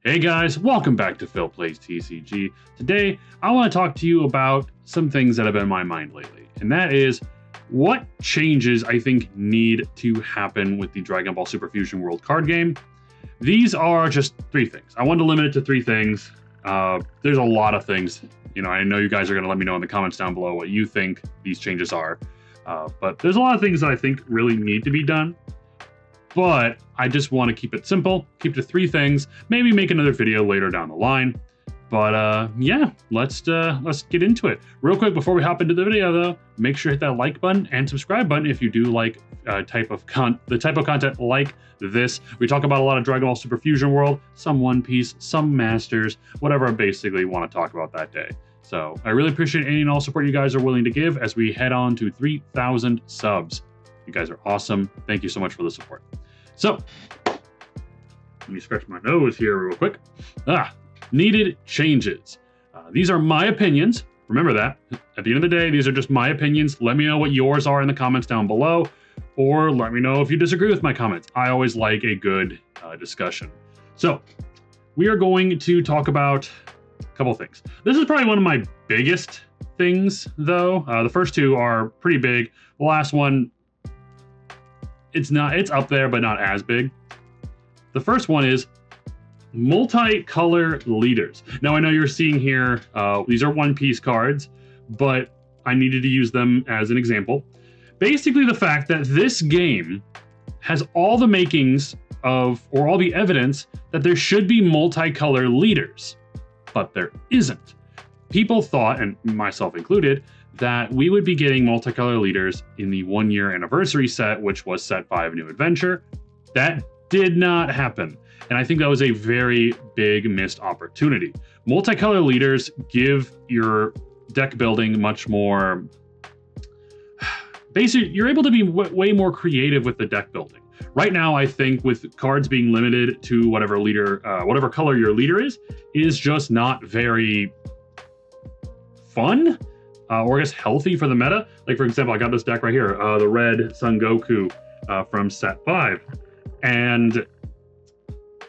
Hey guys, welcome back to Phil Plays TCG. Today, I want to talk to you about some things that have been in my mind lately, and that is what changes I think need to happen with the Dragon Ball Super Fusion World card game. These are just three things. I wanted to limit it to three things. There's a lot of things. I know you guys are going to let me know in the comments down below what you think these changes are. But there's a lot of things that I think really need to be done. But I just want to keep it simple, keep it to three things, maybe make another video later down the line. But yeah, let's get into it. Real quick, before we hop into the video though, make sure to hit that like button and subscribe button if you do like the type of content like this. We talk about a lot of Dragon Ball Super Fusion World, some One Piece, some Masters, whatever I basically want to talk about that day. So I really appreciate any and all support you guys are willing to give as we head on to 3,000 subs. You guys are awesome. Thank you so much for the support. So, let me scratch my nose here real quick. Needed changes. These are my opinions. Remember that. At the end of the day, these are just my opinions. Let me know what yours are in the comments down below, or let me know if you disagree with my comments. I always like a good discussion. So, we are going to talk about a couple things. This is probably one of my biggest things, though. The first two are pretty big. The last one, it's up there, but not as big. The first one is multicolor leaders. Now I know you're seeing here, these are One Piece cards, but I needed to use them as an example. Basically the fact that this game has all the makings of, or all the evidence that there should be multicolor leaders, but there isn't. People thought, and myself included, that we would be getting multicolor leaders in the 1-year anniversary set, which was set 5 New Adventure. That did not happen. And I think that was a very big missed opportunity. Multicolor leaders give your deck building much more... Basically, you're able to be way more creative with the deck building. Right now, I think with cards being limited to whatever color your leader is just not very fun. Or I guess healthy for the meta. Like, for example, I got this deck right here, the red Son Goku from set 5. And,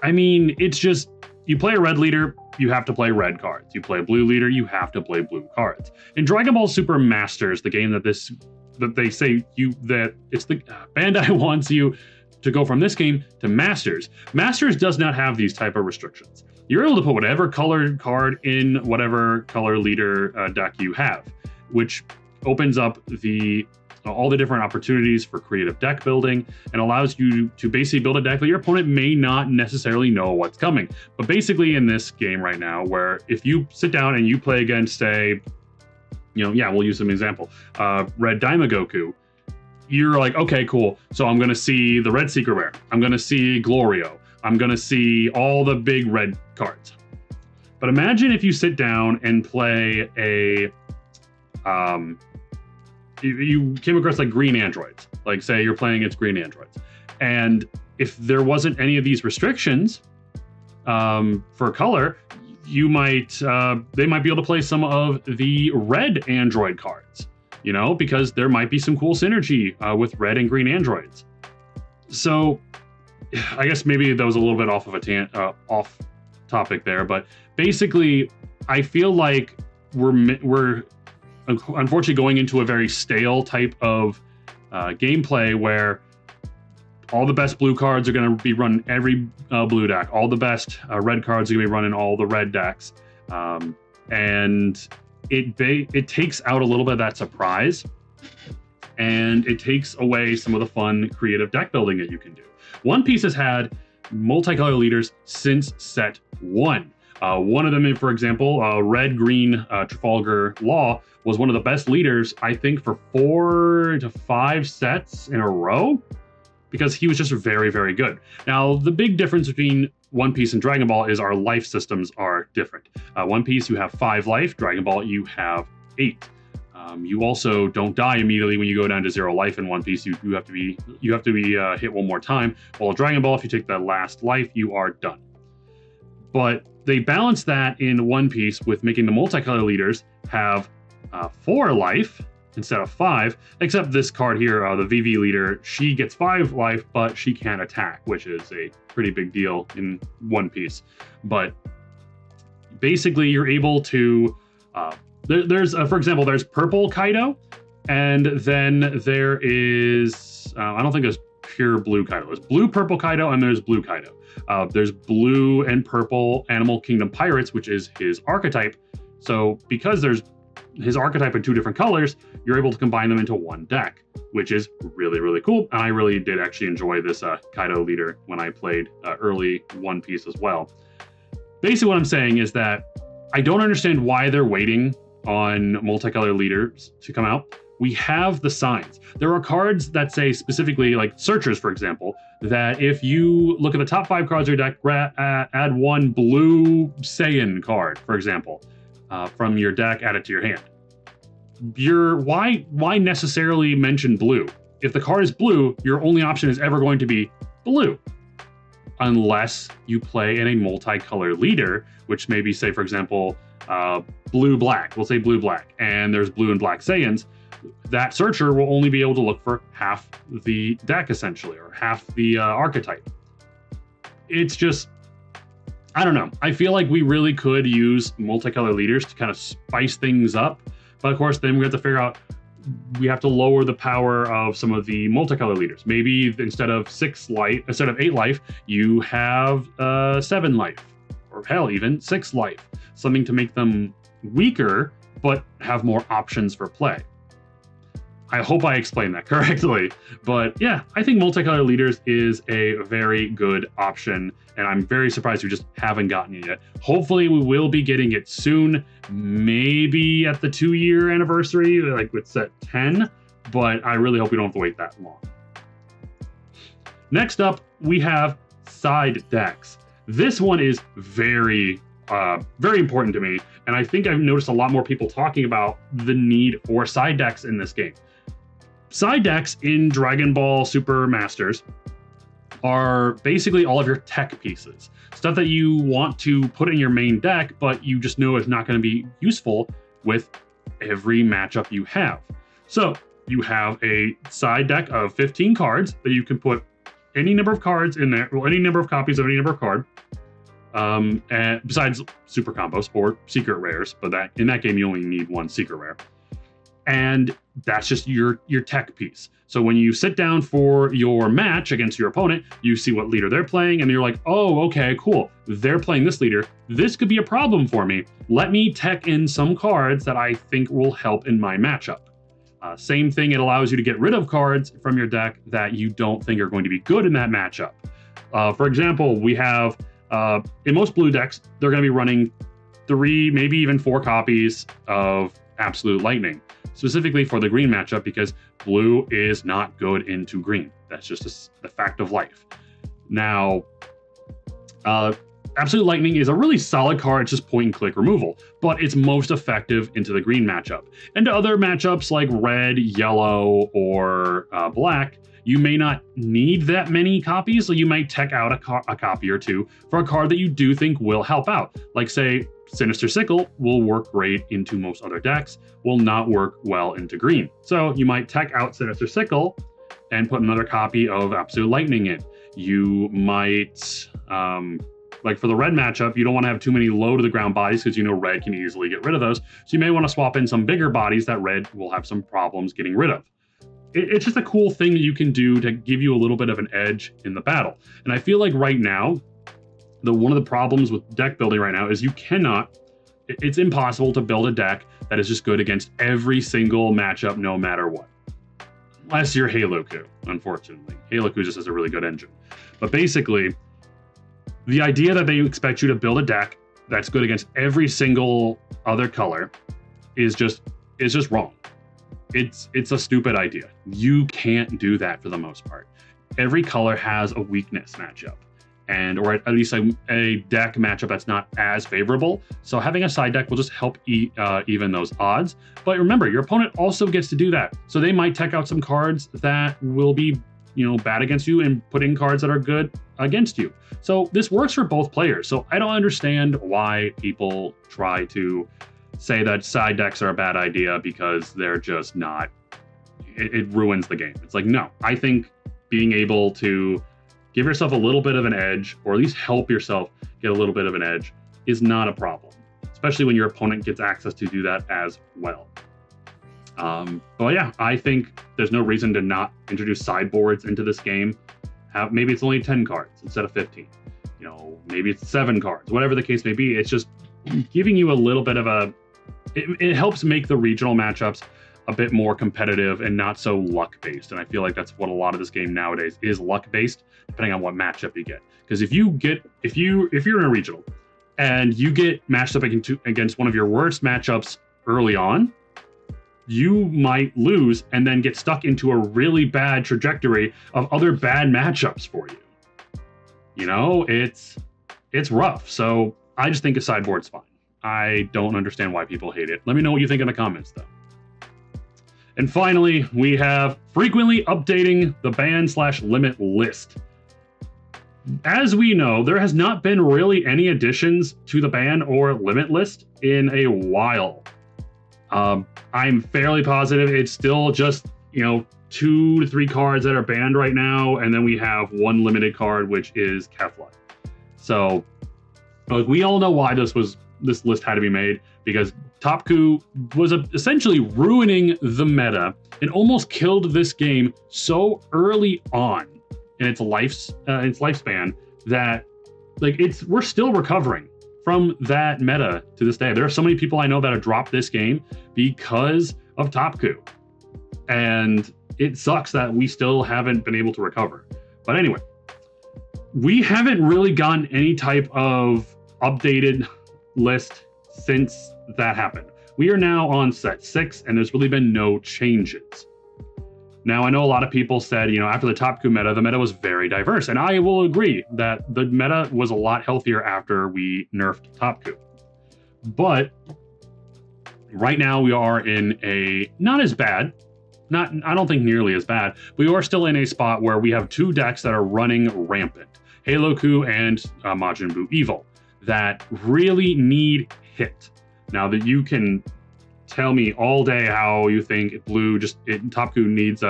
I mean, it's just, you play a red leader, you have to play red cards. You play a blue leader, you have to play blue cards. In Dragon Ball Super Masters, the game that they say it's the Bandai wants you to go from this game to Masters. Masters does not have these type of restrictions. You're able to put whatever colored card in whatever color leader deck you have, which opens up all the different opportunities for creative deck building and allows you to basically build a deck that your opponent may not necessarily know what's coming. But basically in this game right now, where if you sit down and you play against, say, we'll use some example, Red Daima Goku, you're like, okay, cool. So I'm going to see the Red Secret Rare. I'm going to see Glorio. I'm going to see all the big red cards. But imagine if you sit down and play you came across like green androids. Like, say you're playing against green androids. And if there wasn't any of these restrictions for color, they might be able to play some of the red android cards, because there might be some cool synergy with red and green androids. So I guess maybe that was a little bit off of off topic there, but basically I feel like we're unfortunately going into a very stale type of gameplay where all the best blue cards are going to be run every blue deck. All the best red cards are going to be running all the red decks. And it takes out a little bit of that surprise, and it takes away some of the fun creative deck building that you can do. One Piece has had multicolor leaders since set 1. One of them, for example, red-green Trafalgar Law was one of the best leaders, I think, for 4 to 5 sets in a row, because he was just very, very good. Now, the big difference between One Piece and Dragon Ball is our life systems are different. One Piece, you have 5 life. Dragon Ball, you have 8. You also don't die immediately when you go down to 0 life in One Piece. You have to be hit one more time. While Dragon Ball, if you take that last life, you are done. But they balance that in One Piece with making the multicolor leaders have 4 life instead of 5, except this card here, the VV Leader, she gets 5 life, but she can't attack, which is a pretty big deal in One Piece. But basically, you're able to, for example, there's purple Kaido, and then there is, I don't think there's pure blue Kaido. There's blue purple Kaido, and there's blue Kaido. There's blue and purple Animal Kingdom Pirates, which is his archetype. So because there's his archetype in 2 different colors, you're able to combine them into one deck, which is really, really cool. And I really did actually enjoy this Kaido leader when I played early One Piece as well. Basically what I'm saying is that I don't understand why they're waiting on Multicolor Leaders to come out. We have the signs. There are cards that say specifically, like Searchers, for example, that if you look at the top 5 cards of your deck, add 1 blue Saiyan card, for example, from your deck, add it to your hand. Why necessarily mention blue? If the card is blue, your only option is ever going to be blue. Unless you play in a multicolor leader, which maybe say, for example, blue-black. We'll say blue-black, and there's blue and black Saiyans. That searcher will only be able to look for half the deck, essentially, or half the archetype. It's just, I don't know. I feel like we really could use multicolor leaders to kind of spice things up. But of course, then we have to figure out, we have to lower the power of some of the multicolor leaders. Maybe instead of 8 life, you have 7 life, or hell, even 6 life. Something to make them weaker, but have more options for play. I hope I explained that correctly. But yeah, I think multicolor leaders is a very good option, and I'm very surprised we just haven't gotten it yet. Hopefully we will be getting it soon, maybe at the 2-year anniversary, like with set 10, but I really hope we don't have to wait that long. Next up, we have side decks. This one is very important to me, and I think I've noticed a lot more people talking about the need for side decks in this game. Side decks in Dragon Ball Super Masters are basically all of your tech pieces. Stuff that you want to put in your main deck, but you just know is not going to be useful with every matchup you have. So you have a side deck of 15 cards that you can put any number of cards in there, well, any number of copies of any number of card, and besides super combos or secret rares, but that in that game you only need 1 secret rare. And that's just your tech piece. So when you sit down for your match against your opponent, you see what leader they're playing, and you're like, oh, okay, cool. They're playing this leader. This could be a problem for me. Let me tech in some cards that I think will help in my matchup. Same thing, it allows you to get rid of cards from your deck that you don't think are going to be good in that matchup. For example, we have, in most blue decks, they're going to be running 3, maybe even 4 copies of Absolute Lightning, specifically for the green matchup, because blue is not good into green. That's just the fact of life. Now, Absolute Lightning is a really solid card. It's just point and click removal, but it's most effective into the green matchup. And to other matchups like red, yellow, or black, you may not need that many copies, so you might tech out a copy or 2 for a card that you do think will help out. Like, say, Sinister Sickle will work great into most other decks, will not work well into green. So you might tech out Sinister Sickle and put another copy of Absolute Lightning in. You might, like for the red matchup, you don't want to have too many low to the ground bodies because you know red can easily get rid of those. So you may want to swap in some bigger bodies that red will have some problems getting rid of. It's just a cool thing that you can do to give you a little bit of an edge in the battle. And I feel like right now, one of the problems with deck building right now is it's impossible to build a deck that is just good against every single matchup, no matter what. Unless you're Haloku, unfortunately. Haloku just has a really good engine. But basically, the idea that they expect you to build a deck that's good against every single other color is just wrong. It's a stupid idea. You can't do that for the most part. Every color has a weakness matchup, or at least a deck matchup that's not as favorable. So having a side deck will just help even those odds. But remember, your opponent also gets to do that. So they might tech out some cards that will be, bad against you and put in cards that are good against you. So this works for both players. So I don't understand why people try to say that side decks are a bad idea because they're just not, it ruins the game. It's like, no, I think being able to give yourself a little bit of an edge, or at least help yourself get a little bit of an edge, is not a problem, especially when your opponent gets access to do that as well. But yeah, I think there's no reason to not introduce sideboards into this game. Maybe it's only 10 cards instead of 15. You know, maybe it's 7 cards, whatever the case may be. It's just giving you a little bit of a, it helps make the regional matchups a bit more competitive and not so luck-based. And I feel like that's what a lot of this game nowadays is, luck-based, depending on what matchup you get. Because if you're in a regional and you get matched up against one of your worst matchups early on, you might lose and then get stuck into a really bad trajectory of other bad matchups for you. You know, it's rough. So I just think a sideboard's fine. I don't understand why people hate it. Let me know what you think in the comments, though. And finally, we have frequently updating the ban/limit list. As we know, there has not been really any additions to the ban or limit list in a while. I'm fairly positive it's still just, 2 to 3 cards that are banned right now, and then we have one limited card, which is Kefla. So, we all know why this list had to be made, because Topku was essentially ruining the meta and almost killed this game so early on in its lifespan that we're still recovering from that meta to this day. There are so many people I know that have dropped this game because of Topku, and it sucks that we still haven't been able to recover. But anyway, we haven't really gotten any type of updated list since that happened. We are now on set 6, and there's really been no changes. Now, I know a lot of people said, after the Topku meta, the meta was very diverse, and I will agree that the meta was a lot healthier after we nerfed Topku. But right now we are in a not as bad, I don't think nearly as bad, but we are still in a spot where we have 2 decks that are running rampant, Halo-Ku and Majin Buu Evil, that really need hit. Now that you can tell me all day how you think Topku needs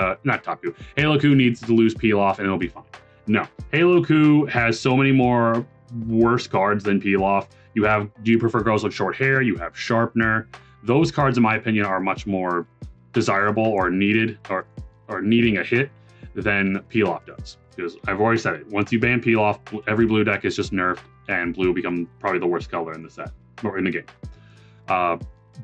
Halo-Ku needs to lose Pilaf and it'll be fine. No, Halo-Ku has so many more worse cards than Pilaf. Do you prefer girls with short hair? You have Sharpener. Those cards, in my opinion, are much more desirable or needed or needing a hit than Pilaf does. Because I've already said it. Once you ban Pilaf, every blue deck is just nerfed, and blue become probably the worst color in the set or in the game.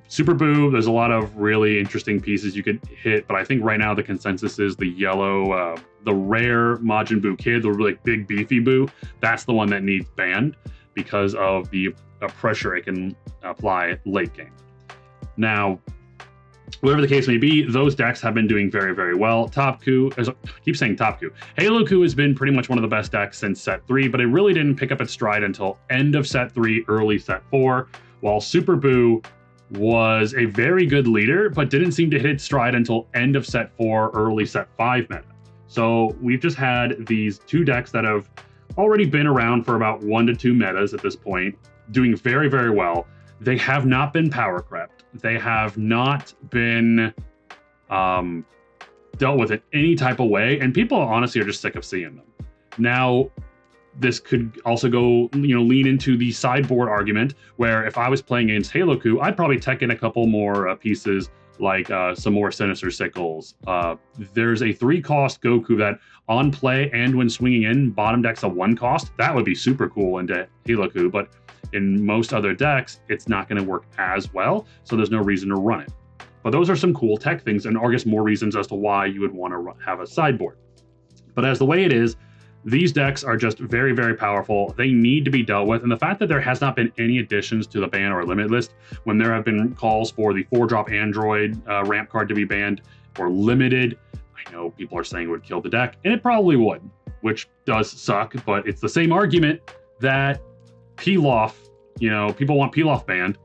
Super Buu, there's a lot of really interesting pieces you could hit, but I think right now the consensus is the yellow, the rare Majin Buu Kid, the really big beefy Buu. That's the one that needs banned because of the pressure it can apply late game. Now, whatever the case may be, those decks have been doing very, very well. Topku, I keep saying Topku. Halo-Ku has been pretty much one of the best decks since set 3, but it really didn't pick up its stride until end of set 3, early set 4, while Super Buu was a very good leader, but didn't seem to hit its stride until end of set 4, early set 5 meta. So we've just had these 2 decks that have already been around for about 1 to 2 metas at this point, doing very, very well. They have not been power crept. They have not been dealt with in any type of way, and people honestly are just sick of seeing them. Now, this could also go, lean into the sideboard argument, where if I was playing against Halo-Ku, I'd probably tech in a couple more pieces, like some more Sinister Sickles. There's a 3-cost Goku that, on play and when swinging in, bottom decks a 1-cost. That would be super cool into Halo-Ku, but in most other decks, it's not going to work as well, so there's no reason to run it. But those are some cool tech things, and I guess more reasons as to why you would want to have a sideboard. But as the way it is, these decks are just very, very powerful. They need to be dealt with. And the fact that there has not been any additions to the ban or limit list, when there have been calls for the 4-drop Android ramp card to be banned or limited, I know people are saying it would kill the deck, and it probably would, which does suck, but it's the same argument that Pilaf, people want Pilaf banned,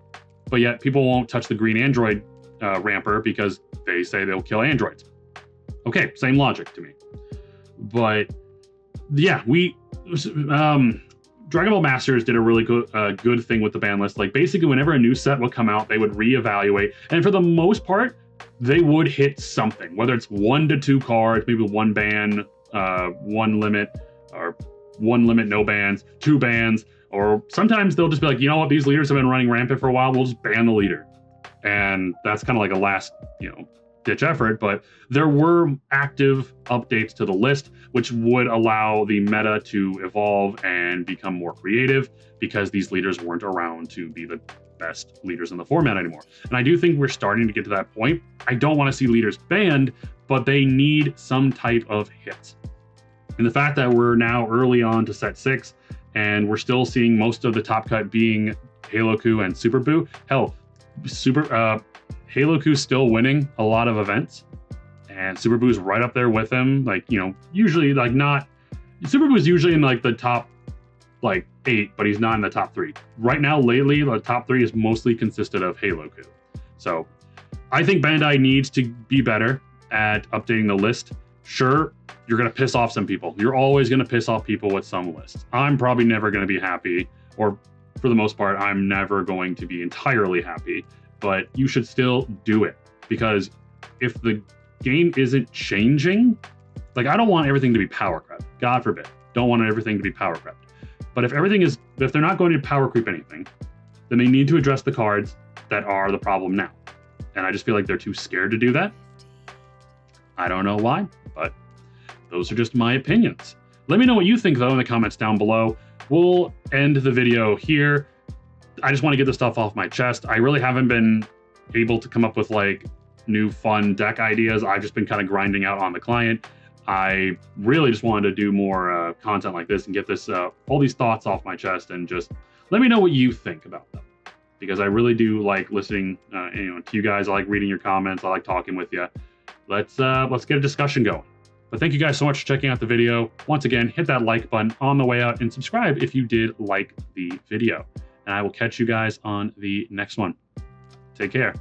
but yet people won't touch the green Android ramper because they say they'll kill androids. Okay, same logic to me. But yeah, Dragon Ball Masters did a really good thing with the ban list. Like basically whenever a new set would come out, they would reevaluate. And for the most part, they would hit something, whether it's 1 to 2 cards, maybe 1 ban, 1 limit, or 1 limit, no bans, 2 bans, or sometimes they'll just be like, you know what, these leaders have been running rampant for a while, we'll just ban the leader. And that's kind of like a last, ditch effort, but there were active updates to the list, which would allow the meta to evolve and become more creative because these leaders weren't around to be the best leaders in the format anymore. And I do think we're starting to get to that point. I don't want to see leaders banned, but they need some type of hit. And the fact that we're now early on to set 6 and we're still seeing most of the top cut being Halo Coup and Super Boo. Hell, Halo Coup's still winning a lot of events, and Super Boo's right up there with him. Like, usually Super Boo's usually in like the top 8, but he's not in the top 3. Right now, lately, the top 3 is mostly consisted of Halo Coup. So I think Bandai needs to be better at updating the list. Sure, you're going to piss off some people. You're always going to piss off people with some lists. I'm probably never going to be happy, or for the most part, I'm never going to be entirely happy. But you should still do it, because if the game isn't changing, like, I don't want everything to be power crept. God forbid. Don't want everything to be power crept. But if they're not going to power creep anything, then they need to address the cards that are the problem now. And I just feel like they're too scared to do that. I don't know why, but those are just my opinions. Let me know what you think, though, in the comments down below. We'll end the video here. I just want to get this stuff off my chest. I really haven't been able to come up with new fun deck ideas. I've just been kind of grinding out on the client. I really just wanted to do more content like this and get this all these thoughts off my chest, and just let me know what you think about them, because I really do like listening to you guys. I like reading your comments. I like talking with you. Let's get a discussion going. But thank you guys so much for checking out the video. Once again, hit that like button on the way out and subscribe if you did like the video. And I will catch you guys on the next one. Take care.